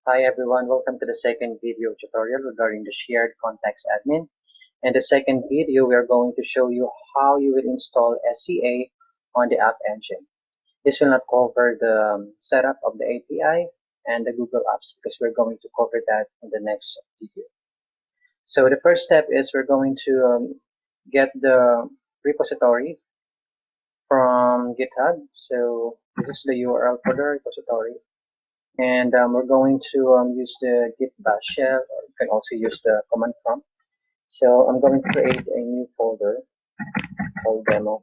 Hi everyone, welcome to the second video tutorial regarding the shared contacts admin. In the second video, we are going to show you how you will install SCA on the App Engine. This will not cover the setup of the API and the Google Apps because we're going to cover that in the next video. So the first step is we're going to get the repository from GitHub. So this is the URL for the repository. And we're going to use the git bash shell, or you can also use the command prompt. So I'm going to create a new folder called demo,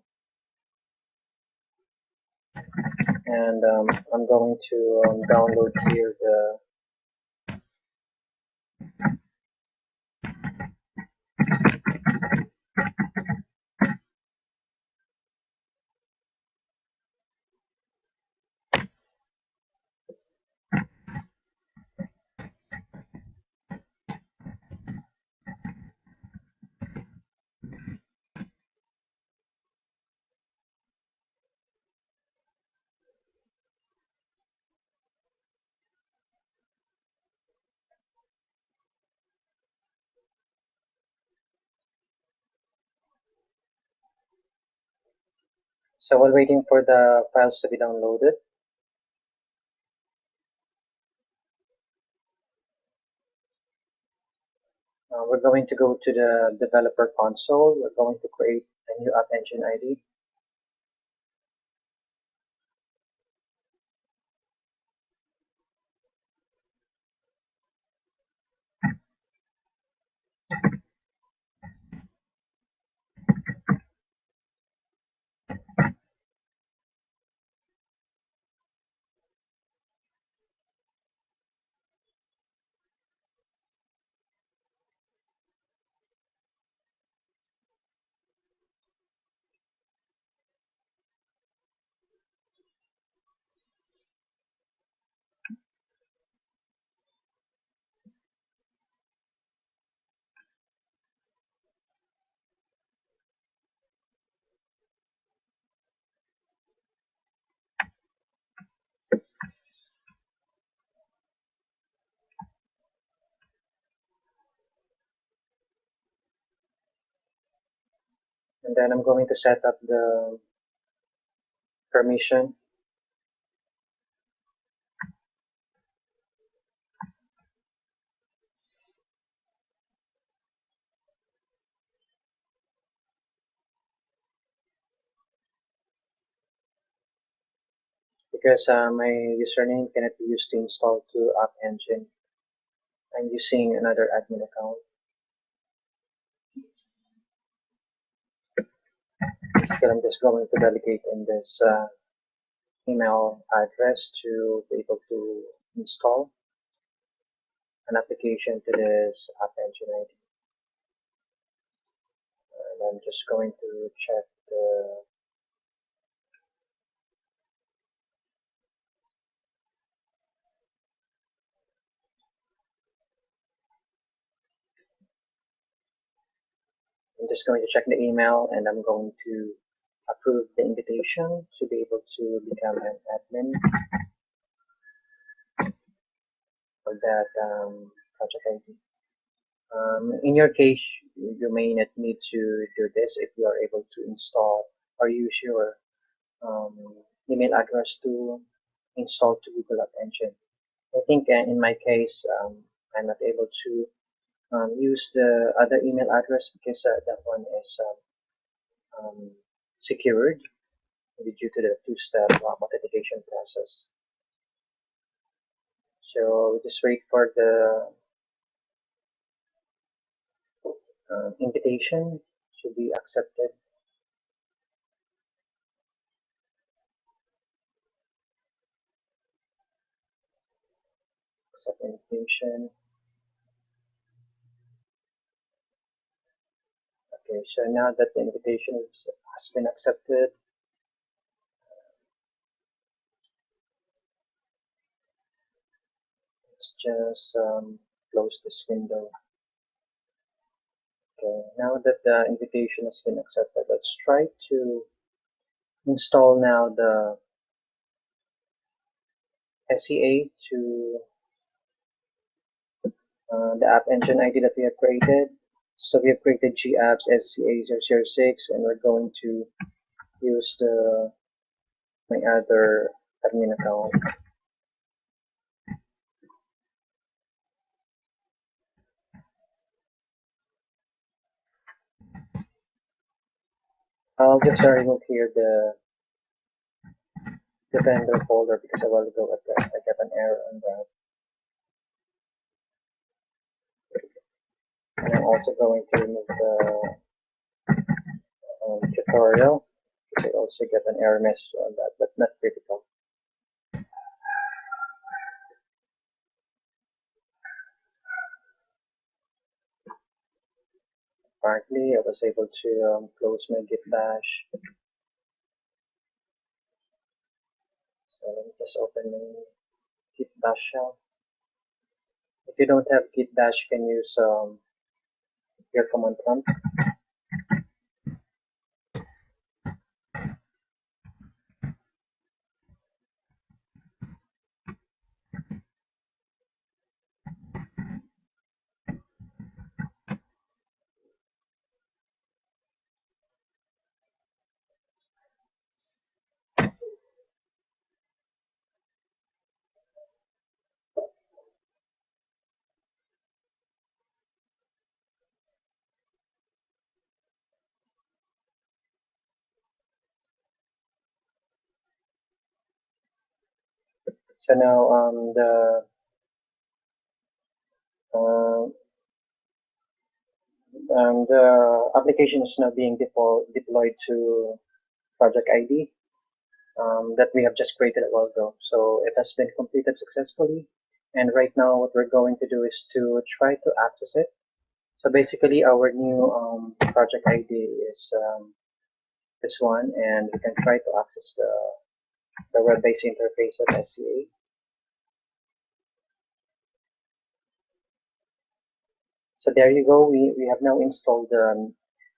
and I'm going to download here the so while waiting for the files to be downloaded, we're going to go to the developer console. We're going to create a new Appengine ID. And then I'm going to set up the permission. Because my username cannot be used to install to App Engine. I'm using another admin account. So I'm just going to delegate in this email address to be able to install an application to this App Engine ID. And I'm just going to check the I'm just going to check the email, and I'm going to approve the invitation to be able to become an admin for that project ID. In your case, you may not need to do this if you are able to install or use your um, email address to install to Google App Engine. I think in my case, I'm not able to use the other email address because that one is secured due to the two-step authentication process. So we just wait for the invitation to be accepted. Accept invitation. Okay, so now that the invitation has been accepted, let's just close this window. Okay, now that the invitation has been accepted, let's try to install now the SCA to the app engine ID that we have created. So we have created GApps SCA006, and we're going to use my other admin account. I'll just remove here the vendor folder because a while ago I got an error on that. And I'm also going to remove the tutorial because I also get an error message on that, but not critical. Apparently, I was able to close my Git bash. So let me just open my Git bash shell. If you don't have Git bash, you can use your command prompt. So now uh, the application is now being deployed to project ID that we have just created a while ago. So it has been completed successfully. And right now what we're going to do is to try to access it. So basically our new project ID is this one, and we can try to access the web-based interface of SCA. So there you go. We have now installed the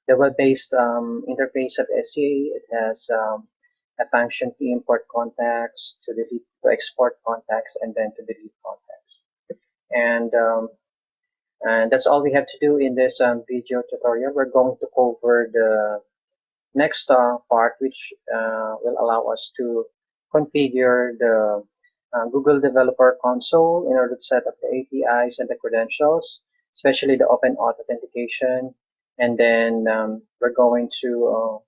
web-based interface of SCA. It has a function to import contacts, to delete, to export contacts, and then to delete contacts. And that's all we have to do in this video tutorial. We're going to cover the next part, which will allow us to configure the Google Developer Console in order to set up the APIs and the credentials, especially the open auth authentication. And then we're going to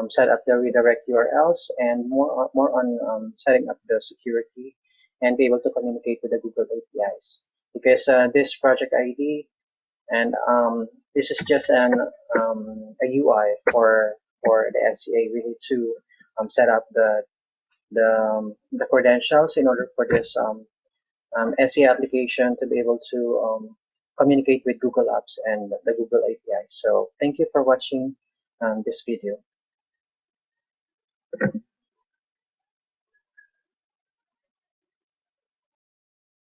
set up the redirect URLs and more on setting up the security and be able to communicate with the Google APIs. Because this project ID and this is just a UI for the SCA. We need to set up the credentials in order for this SCA application to be able to communicate with Google Apps and the Google API. So thank you for watching this video.